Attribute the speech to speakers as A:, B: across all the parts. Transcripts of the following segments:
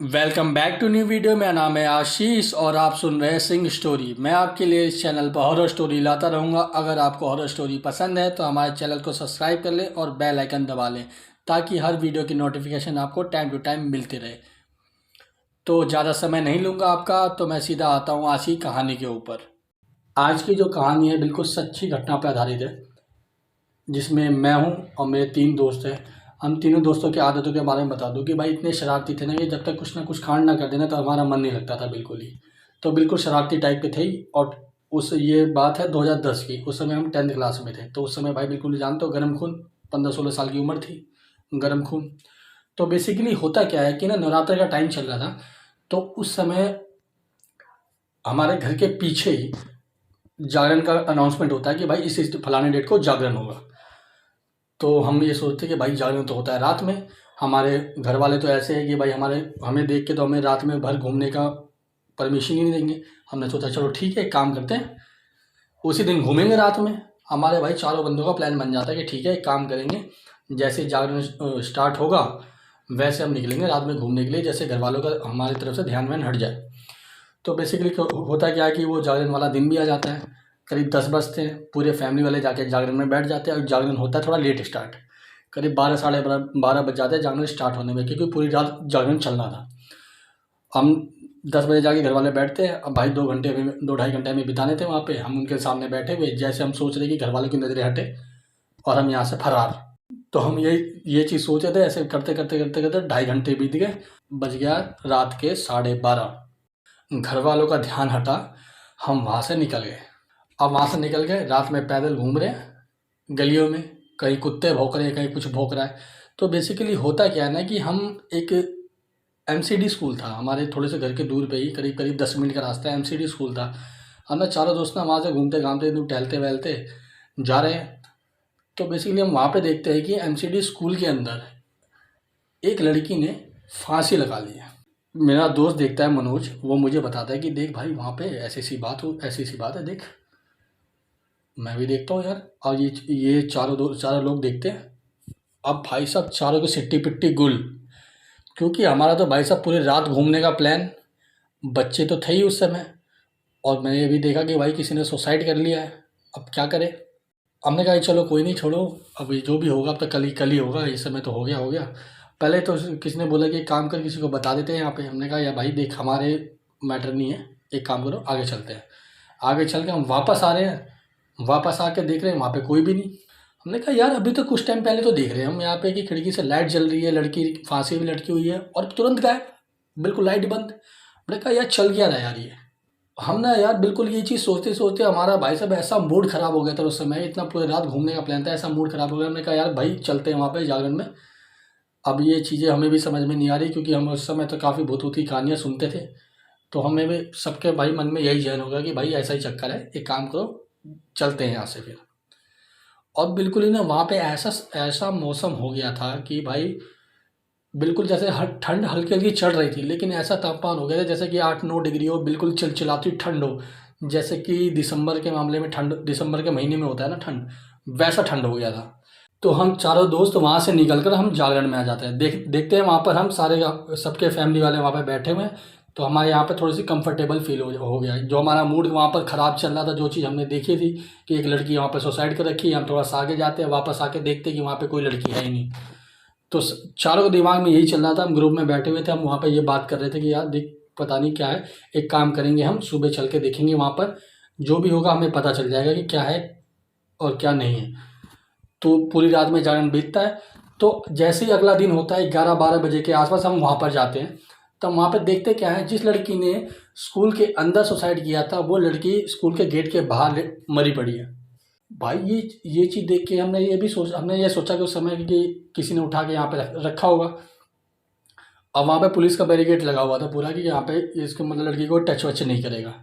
A: Welcome back to new video. मेरा नाम है आशीष और आप सुन रहे हैं सिंह स्टोरी। मैं आपके लिए इस चैनल पर हॉरर स्टोरी लाता रहूँगा। अगर आपको हॉरर स्टोरी पसंद है तो हमारे चैनल को सब्सक्राइब कर लें और बेल आइकन दबा लें ताकि हर वीडियो की नोटिफिकेशन आपको टाइम टू टाइम मिलती रहे। तो ज़्यादा समय नहीं लूँगा आपका, तो मैं सीधा आता हूँ आज की कहानी के ऊपर। आज की जो कहानी है बिल्कुल सच्ची घटना पर आधारित है, जिसमें मैं हूँ और मेरे 3 दोस्त हैं। हम तीनों दोस्तों की आदतों के बारे में बता दूँ कि भाई इतने शरारती थे ना कि जब तक कुछ ना कुछ कांड ना कर देना तो हमारा मन नहीं लगता था बिल्कुल ही। तो बिल्कुल शरारती टाइप के थे ही। और उस ये बात है 2010 की। उस समय हम 10th क्लास में थे। तो उस समय भाई बिल्कुल जानते हो, गर्म खून, 15-16 साल की उम्र थी, गर्म खून। तो बेसिकली होता क्या है कि ना, नवरात्र का टाइम चल रहा था। तो उस समय हमारे घर के पीछे ही जागरण का अनाउंसमेंट होता है कि भाई इस फलाने डेट को जागरण होगा। तो हम ये सोचते कि भाई जागरण तो होता है रात में। हमारे घर वाले तो ऐसे हैं कि भाई हमें देख के तो हमें रात में भर घूमने का परमिशन ही नहीं देंगे। हमने सोचा चलो ठीक है, एक काम करते हैं, उसी दिन घूमेंगे रात में। हमारे भाई चारों बंदों का प्लान बन जाता है कि ठीक है, एक काम करेंगे, जैसे जागरण स्टार्ट होगा वैसे हम निकलेंगे रात में घूमने के लिए, जैसे घर वालों का हमारी तरफ से ध्यान व्यान हट जाए। तो बेसिकली होता क्या है कि वो जागरण वाला दिन भी आ जाता है। करीब 10 बजते हैं, पूरे फैमिली वाले जाके जागरण में बैठ जाते हैं। और जागरण होता है थोड़ा लेट स्टार्ट, करीब 12 साढ़े 12 बज जाते हैं जागरण स्टार्ट होने में, क्योंकि पूरी रात जागरण चलना था। हम 10 बजे जाके घर वाले बैठते हैं। अब भाई 2 घंटे में 2 ढाई घंटे में बिताने थे वहाँ पे। हम उनके सामने बैठे हुए, जैसे हम सोच रहे कि घर वालों की नज़रें हटे और हम यहाँ से फरार। तो हम ये चीज़ सोचे थे। ऐसे करते करते करते करते 2.5 घंटे बीत गए। बज गया रात के 12:30। घर वालों का ध्यान हटा, हम वहाँ से निकल गए। अब वहाँ से निकल गए, रात में पैदल घूम रहे हैं गलियों में, कहीं कुत्ते भौंक रहे हैं, कहीं कुछ भौंक रहा है। तो बेसिकली होता क्या है ना कि हम एक एमसीडी स्कूल था हमारे थोड़े से घर के दूर पे ही, करीब करीब 10 मिनट का रास्ता है। एमसीडी स्कूल था। हम ना चारों दोस्त ना वहाँ से घूमते घामते टहलते वहलते जा रहे हैं। तो बेसिकली हम वहाँ पे देखते हैं कि एमसीडी स्कूल के अंदर एक लड़की ने फांसी लगा ली है। मेरा दोस्त देखता है मनोज, वो मुझे बताता है कि देख भाई वहाँ पे ऐसी सी बात है, देख। मैं भी देखता हूँ यार। और ये चारों लोग देखते हैं। अब भाई साहब चारों की सिट्टी पिट्टी गुल, क्योंकि हमारा तो भाई साहब पूरी रात घूमने का प्लान, बच्चे तो थे ही उस समय। और मैंने ये भी देखा कि भाई किसी ने सुसाइड कर लिया है। अब क्या करें। हमने कहा चलो कोई नहीं, छोड़ो, अब ये जो भी होगा अब तो कल ही होगा, इस समय तो हो गया। पहले तो किसी ने बोला कि एक काम कर, किसी को बता देते हैं यहाँ पे। हमने कहा यार भाई देख, हमारे मैटर नहीं है, एक काम करो आगे चलते हैं। आगे चल के हम वापस आ रहे हैं। वापस आके देख रहे हैं वहाँ पे कोई भी नहीं। हमने कहा यार अभी तो कुछ टाइम पहले तो देख रहे हैं हम यहाँ पे कि खिड़की से लाइट जल रही है, लड़की फांसी भी लटकी हुई है, और तुरंत गायब, बिल्कुल लाइट बंद। हमने कहा यार चल गया था यार ये। हम ना यार बिल्कुल ये चीज़ सोचते सोचते हमारा भाई साहब ऐसा मूड ख़राब हो गया था उस समय। इतना पूरी रात घूमने का प्लान था, ऐसा मूड ख़राब हो गया। हमने कहा यार भाई चलते हैं वहाँ पे जागरण में। अब ये चीज़ें हमें भी समझ में नहीं आ रही, क्योंकि हम उस समय तो काफ़ी भूत की कहानियाँ सुनते थे। तो हमें भी सबके भाई मन में यही जहन होगा कि भाई ऐसा ही चक्कर है, एक काम करो चलते हैं यहाँ से फिर। और बिल्कुल ही ना वहाँ पे ऐसा ऐसा मौसम हो गया था कि भाई बिल्कुल जैसे ठंड हल्की हल्की चढ़ रही थी, लेकिन ऐसा तापमान हो गया था जैसे कि 8-9 डिग्री हो, बिल्कुल चिलचिलाती ठंड हो। जैसे कि दिसंबर के मामले में ठंड, दिसंबर के महीने में होता है ना ठंड, वैसा ठंड हो गया था। तो हम चारों दोस्त वहाँ से निकल कर हम जागरण में आ जाते हैं। देखते हैं वहाँ पर हम सारे सबके फैमिली वाले वहाँ पर बैठे हुए हैं। तो हमारे यहाँ पे थोड़ी सी कंफर्टेबल फील हो गया। जो हमारा मूड वहाँ पर ख़राब चल रहा था, जो चीज़ हमने देखी थी कि एक लड़की वहाँ पर सुसाइड कर रखी है, हम थोड़ा सा आगे जाते हैं, वापस आके देखते हैं कि वहाँ पे कोई लड़की है ही नहीं। तो चारों के दिमाग में यही चल रहा था। हम ग्रुप में बैठे हुए थे, हम वहाँ पे ये बात कर रहे थे कि यार देख पता नहीं क्या है, एक काम करेंगे, हम सुबह चल के देखेंगे वहाँ पर, जो भी होगा हमें पता चल जाएगा कि क्या है और क्या नहीं है। तो पूरी रात में जागरण बीतता है। तो जैसे ही अगला दिन होता है 11-12 बजे के आसपास हम वहाँ पर जाते हैं। तब वहाँ पर देखते क्या है, जिस लड़की ने स्कूल के अंदर सुसाइड किया था वो लड़की स्कूल के गेट के बाहर मरी पड़ी है। भाई ये चीज़ देख के हमने ये सोचा कि उस समय कि किसी ने उठा के यहाँ पे रखा होगा। अब वहाँ पे पुलिस का बैरिकेड लगा हुआ था पूरा कि यहाँ पे इसके मतलब लड़की को टच वच नहीं करेगा।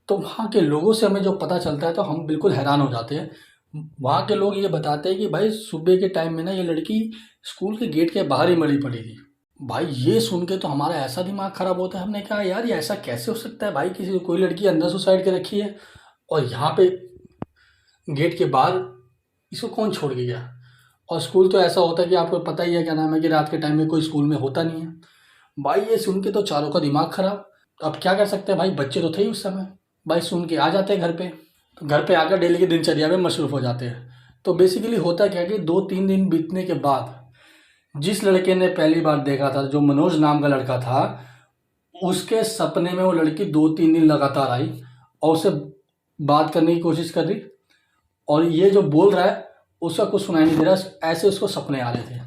A: तो वहाँ के लोगों से हमें जो पता चलता है तो हम बिल्कुल हैरान हो जाते हैं। वहाँ के लोग ये बताते हैं कि भाई सुबह के टाइम में ना ये लड़की स्कूल के गेट के बाहर ही मरी पड़ी थी। भाई ये सुन के तो हमारा ऐसा दिमाग ख़राब होता है। हमने कहा यार ये ऐसा कैसे हो सकता है भाई, कोई लड़की अंदर सुसाइड कर रखी है और यहाँ पे गेट के बाहर इसको कौन छोड़ के गया। और स्कूल तो ऐसा होता है कि आपको पता ही है क्या नाम है कि रात के टाइम में कोई स्कूल में होता नहीं है। भाई ये सुन के तो चारों का दिमाग खराब। अब क्या कर सकते हैं भाई, बच्चे तो थे ही उस समय। भाई सुन के आ जाते हैं घर पे, तो घर पे आकर डेली की दिनचर्या में मसरूफ़ हो जाते हैं। तो बेसिकली होता क्या है कि 2-3 दिन बीतने के बाद जिस लड़के ने पहली बार देखा था, जो मनोज नाम का लड़का था, उसके सपने में वो लड़की 2-3 दिन लगातार आई और उससे बात करने की कोशिश कर रही, और ये जो बोल रहा है उसका कुछ सुनाई नहीं दे रहा, ऐसे उसको सपने आ रहे थे।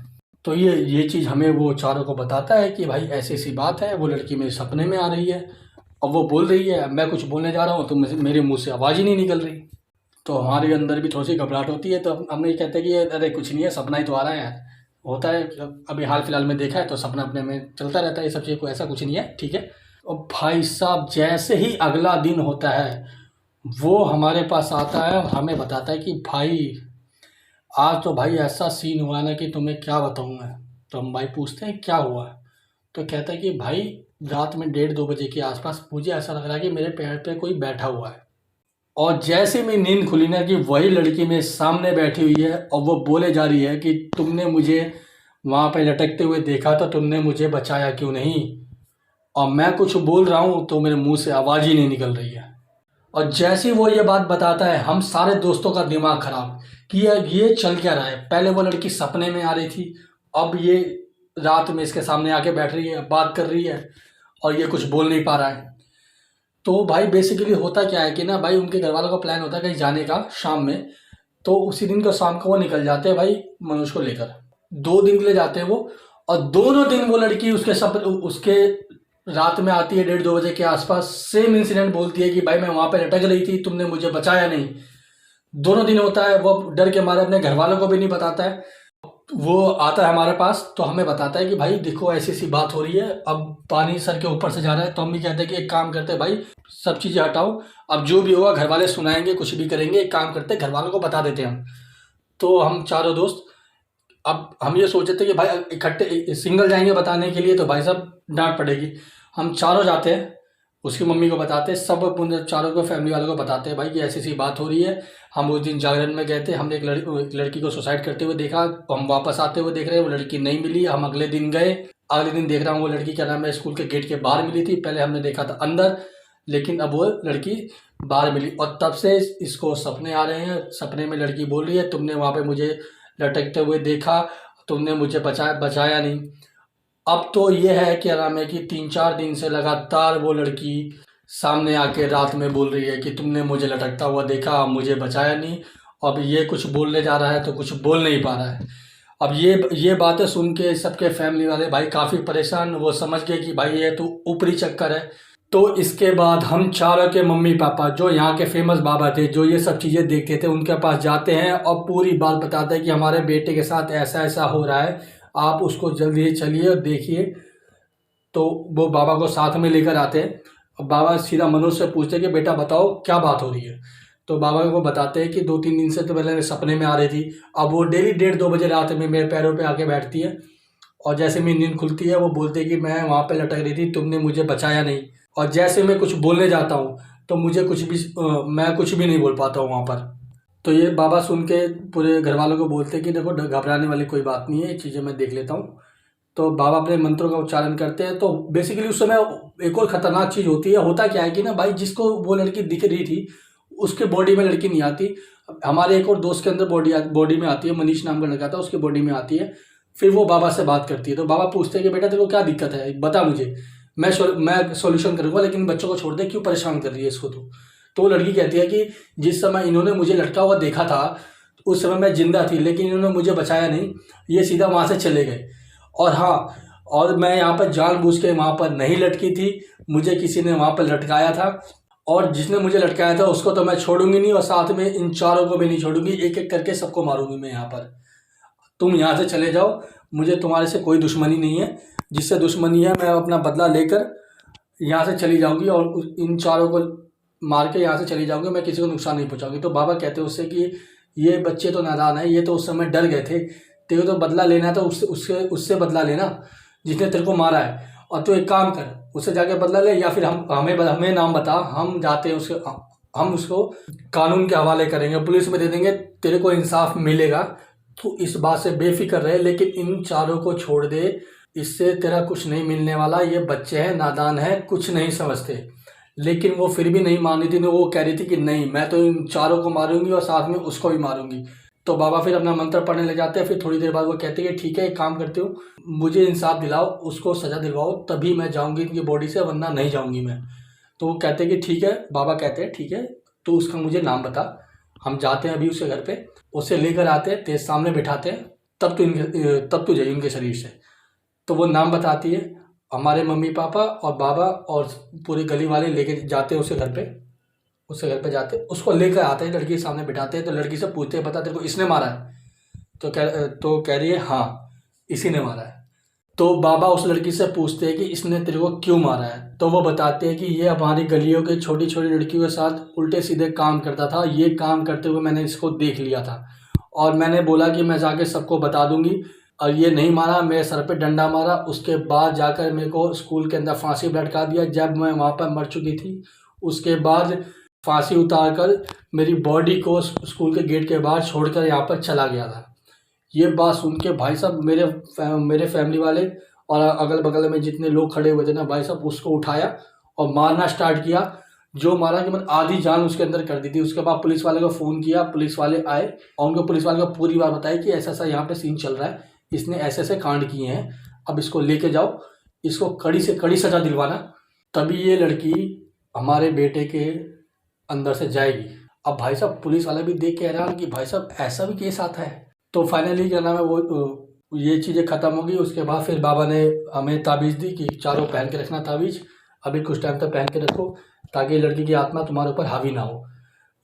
A: तो ये चीज़ हमें वो चारों को बताता है कि भाई ऐसी ऐसी बात है, वो लड़की मेरे सपने में आ रही है और वो बोल रही है, मैं कुछ बोलने जा रहा हूँ तो मेरे मुंह से आवाज़ ही नहीं निकल रही। तो हमारे अंदर भी थोड़ी सी घबराहट होती है, तो हम ये कहते हैं कि अरे कुछ नहीं है, सपना ही तो आ रहा है यार, होता है। अभी हाल फिलहाल में देखा है तो सपना अपने में चलता रहता है, ये सब चीज़ को, ऐसा कुछ नहीं है, ठीक है। और भाई साहब जैसे ही अगला दिन होता है, वो हमारे पास आता है और हमें बताता है कि भाई आज तो भाई ऐसा सीन हुआ ना कि तुम्हें क्या बताऊँ मैं। तो हम भाई पूछते हैं क्या हुआ, तो कहता है कि भाई रात में 1:30-2 बजे के आसपास मुझे ऐसा लग रहा है कि मेरे पैर पे कोई बैठा हुआ है, और जैसे मेरी नींद खुली ना कि वही लड़की मेरे सामने बैठी हुई है और वो बोले जा रही है कि तुमने मुझे वहाँ पे लटकते हुए देखा तो तुमने मुझे बचाया क्यों नहीं, और मैं कुछ बोल रहा हूँ तो मेरे मुंह से आवाज़ ही नहीं निकल रही है। और जैसे ही वो ये बात बताता है, हम सारे दोस्तों का दिमाग खराब कि यार ये चल क्या रहा है। पहले वो लड़की सपने में आ रही थी, अब ये रात में इसके सामने आके बैठ रही है, बात कर रही है, और ये कुछ बोल नहीं पा रहा है। तो भाई बेसिकली होता क्या है कि ना भाई उनके घर वालों का प्लान होता है कहीं जाने का शाम में, तो उसी दिन को शाम को वो निकल जाते हैं भाई मनोज को लेकर। 2 दिन के लिए जाते हैं वो, और दोनों दिन वो लड़की उसके रात में आती है 1:30-2 बजे के आसपास, सेम इंसिडेंट बोलती है कि भाई मैं वहाँ पे लटक रही थी, तुमने मुझे बचाया नहीं। दोनों दिन होता है, वो डर के मारे अपने घर वालों को भी नहीं बताता है। वो आता है हमारे पास तो हमें बताता है कि भाई देखो ऐसी सी बात हो रही है, अब पानी सर के ऊपर से जा रहा है। तो हम भी कहते हैं कि एक काम करते हैं भाई, सब चीज़ें हटाओ, अब जो भी होगा घर वाले सुनाएंगे, कुछ भी करेंगे, एक काम करते हैं घर वालों को बता देते हैं हम। तो हम चारों दोस्त, अब हम ये सोचे थे कि भाई इकट्ठे सिंगल जाएंगे बताने के लिए तो भाई साहब डांट पड़ेगी। हम चारों जाते हैं, उसकी मम्मी को बताते हैं, सब अपने चारों को फैमिली वालों को बताते हैं भाई कि ऐसी ऐसी बात हो रही है। हम उस दिन जागरण में गए थे, हमने एक लड़की को सुसाइड करते हुए देखा, हम वापस आते हुए देख रहे हैं वो लड़की नहीं मिली। हम अगले दिन गए, अगले दिन देख रहा हूँ वो लड़की क्या नाम है स्कूल के गेट के बाहर मिली थी। पहले हमने देखा था अंदर, लेकिन अब वो लड़की बाहर मिली, और तब से इसको सपने आ रहे हैं। सपने में लड़की बोल रही है तुमने वहाँ पे मुझे लटकते हुए देखा, तुमने मुझे बचाया नहीं। अब तो ये है क्या नाम है कि 3-4 दिन से लगातार वो लड़की सामने आके रात में बोल रही है कि तुमने मुझे लटकता हुआ देखा, मुझे बचाया नहीं। अब ये कुछ बोलने जा रहा है तो कुछ बोल नहीं पा रहा है। अब ये बातें सुन के सबके फैमिली वाले भाई काफ़ी परेशान, वो समझ गए कि भाई ये तो ऊपरी चक्कर है। तो इसके बाद हम चारों के मम्मी पापा, जो यहाँ के फेमस बाबा थे, जो ये सब चीज़ें देखते थे, उनके पास जाते हैं और पूरी बात बताते हैं कि हमारे बेटे के साथ ऐसा ऐसा हो रहा है, आप उसको जल्दी चलिए और देखिए। तो वो बाबा को साथ में लेकर आते हैं। अब बाबा सीधा मनोज से पूछते हैं कि बेटा बताओ क्या बात हो रही है। तो बाबा को बताते हैं कि 2-3 दिन से तो पहले सपने में आ रही थी, अब वो डेली 1:30-2 बजे रात में मेरे पैरों पे आके बैठती है, और जैसे मेरी नींद खुलती है वो बोलती है कि मैं वहाँ पे लटक रही थी, तुमने मुझे बचाया नहीं। और जैसे मैं कुछ बोलने जाता हूँ तो मुझे मैं कुछ भी नहीं बोल पाता हूँ वहाँ पर। तो ये बाबा सुन के पूरे घर वालों को बोलते हैं कि देखो घबराने वाली कोई बात नहीं है, ये चीज़ें मैं देख लेता हूँ। तो बाबा अपने मंत्रों का उच्चारण करते हैं। तो बेसिकली उस समय एक और ख़तरनाक चीज़ होती है। होता क्या है कि ना भाई जिसको वो लड़की दिख रही थी उसके बॉडी में लड़की नहीं आती। हमारे एक और दोस्त के अंदर बॉडी में आती है, मनीष नाम का लड़का था, उसके बॉडी में आती है। फिर वो बाबा से बात करती है, तो बाबा पूछते हैं कि बेटा तेरे को क्या दिक्कत है, बता मुझे, मैं सॉल्यूशन करूँगा, लेकिन बच्चों को छोड़ दे, क्यों परेशान कर रही है इसको तो वो लड़की कहती है कि जिस समय इन्होंने मुझे लटका हुआ देखा था उस समय मैं जिंदा थी, लेकिन इन्होंने मुझे बचाया नहीं, ये सीधा वहाँ से चले गए। और हाँ, और मैं यहाँ पर जानबूझ के वहाँ पर नहीं लटकी थी, मुझे किसी ने वहाँ पर लटकाया था, और जिसने मुझे लटकाया था उसको तो मैं छोड़ूंगी नहीं, और साथ में इन चारों को भी नहीं छोड़ूंगी, एक एक करके सबको मारूंगी मैं यहाँ पर। तुम यहाँ से चले जाओ, मुझे तुम्हारे से कोई दुश्मनी नहीं है, जिससे दुश्मनी है मैं अपना बदला लेकर यहाँ से चली जाऊँगी, और इन चारों को मार के यहाँ से चली जाऊँगी, मैं किसी को नुकसान नहीं पहुँचाऊँगी। तो बाबा कहते हैं उससे कि ये बच्चे तो नादान है, ये तो उस समय डर गए थे, तेरे को तो बदला लेना है तो उससे बदला लेना जिसने तेरे को मारा है, और तू एक काम कर उससे जाके बदला ले, या फिर हमें नाम बता, हम जाते हैं हम उसको कानून के हवाले करेंगे, पुलिस में दे देंगे, तेरे को इंसाफ मिलेगा। तो इस बात से बेफिक्र रहे, लेकिन इन चारों को छोड़ दे, इससे तेरा कुछ नहीं मिलने वाला, ये बच्चे हैं, नादान हैं, कुछ नहीं समझते। लेकिन वो फिर भी नहीं मान रही थी, वो कह रही थी कि नहीं, मैं तो इन चारों को मारूंगी और साथ में उसको भी मारूंगी। तो बाबा फिर अपना मंत्र पढ़ने लग जाते हैं। फिर थोड़ी देर बाद वो कहते हैं कि ठीक है, एक काम करती हूँ, मुझे इंसाफ दिलाओ, उसको सज़ा दिलवाओ, तभी मैं जाऊँगी इनकी बॉडी से, वरना नहीं जाऊँगी मैं। तो वो कहते हैं कि ठीक है। बाबा कहते हैं ठीक है, तो उसका मुझे नाम बता। हम जाते हैं अभी उसके घर पे, उसे लेकर आते हैं, तेज सामने बिठाते हैं, तब तो जाइए उनके शरीर से। तो वो नाम बताती है। हमारे मम्मी पापा और बाबा और पूरी गली वाले लेके जाते हैं उसके घर पे जाते, उसको लेकर आते हैं, लड़की के सामने बिठाते हैं। तो लड़की से पूछते हैं, बता तेरे को इसने मारा है? तो कह रही है हाँ, इसी ने मारा है। तो बाबा उस लड़की से पूछते हैं कि इसने तेरे को क्यों मारा है? तो वो बताते हैं कि ये हमारी गलियों के छोटी छोटी लड़कियों के साथ उल्टे सीधे काम करता था, ये काम करते हुए मैंने इसको देख लिया था और मैंने बोला कि मैं जाके सबको बता दूंगी, और ये नहीं मारा, मेरे सर पे डंडा मारा। उसके बाद जाकर मेरे को स्कूल के अंदर फांसी पे लटका दिया जब मैं वहाँ पर मर चुकी थी। उसके बाद फांसी उतार कर मेरी बॉडी को स्कूल के गेट के बाहर छोड़कर यहाँ पर चला गया था। ये बात सुन के भाई साहब, मेरे फैमिली वाले और अगल बगल में जितने लोग खड़े हुए थे ना भाई साहब, उसको उठाया और मारना स्टार्ट किया। जो मारा कि मैंने आधी जान उसके अंदर कर दी थी। उसके बाद पुलिस वाले को फ़ोन किया, पुलिस वाले आए और उनको पुलिस वाले को पूरी बात बताई कि ऐसा ऐसा यहाँ पे सीन चल रहा है, इसने ऐसे ऐसे कांड किए हैं, अब इसको लेके जाओ, इसको कड़ी से कड़ी सज़ा दिलवाना, तभी ये लड़की हमारे बेटे के अंदर से जाएगी। अब भाई साहब पुलिस वाला भी देख के हैरान कि भाई साहब ऐसा भी केस आता है। तो फाइनली क्या नाम है वो ये चीज़ें ख़त्म हो गई। उसके बाद फिर बाबा ने हमें ताबीज़ दी कि चारों पहन के रखना ताबीज़, अभी कुछ टाइम तक पहन के रखो ताकि लड़की की आत्मा तुम्हारे ऊपर हावी ना हो।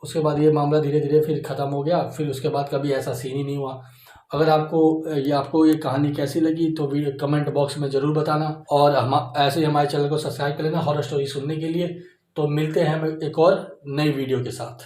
A: उसके बाद ये मामला धीरे धीरे फिर ख़त्म हो गया। फिर उसके बाद कभी ऐसा सीन ही नहीं हुआ। अगर आपको ये कहानी कैसी लगी तो कमेंट बॉक्स में ज़रूर बताना, और हम ऐसे ही हमारे चैनल को सब्सक्राइब कर लेना हॉरर स्टोरी सुनने के लिए। तो मिलते हैं हम एक और नई वीडियो के साथ।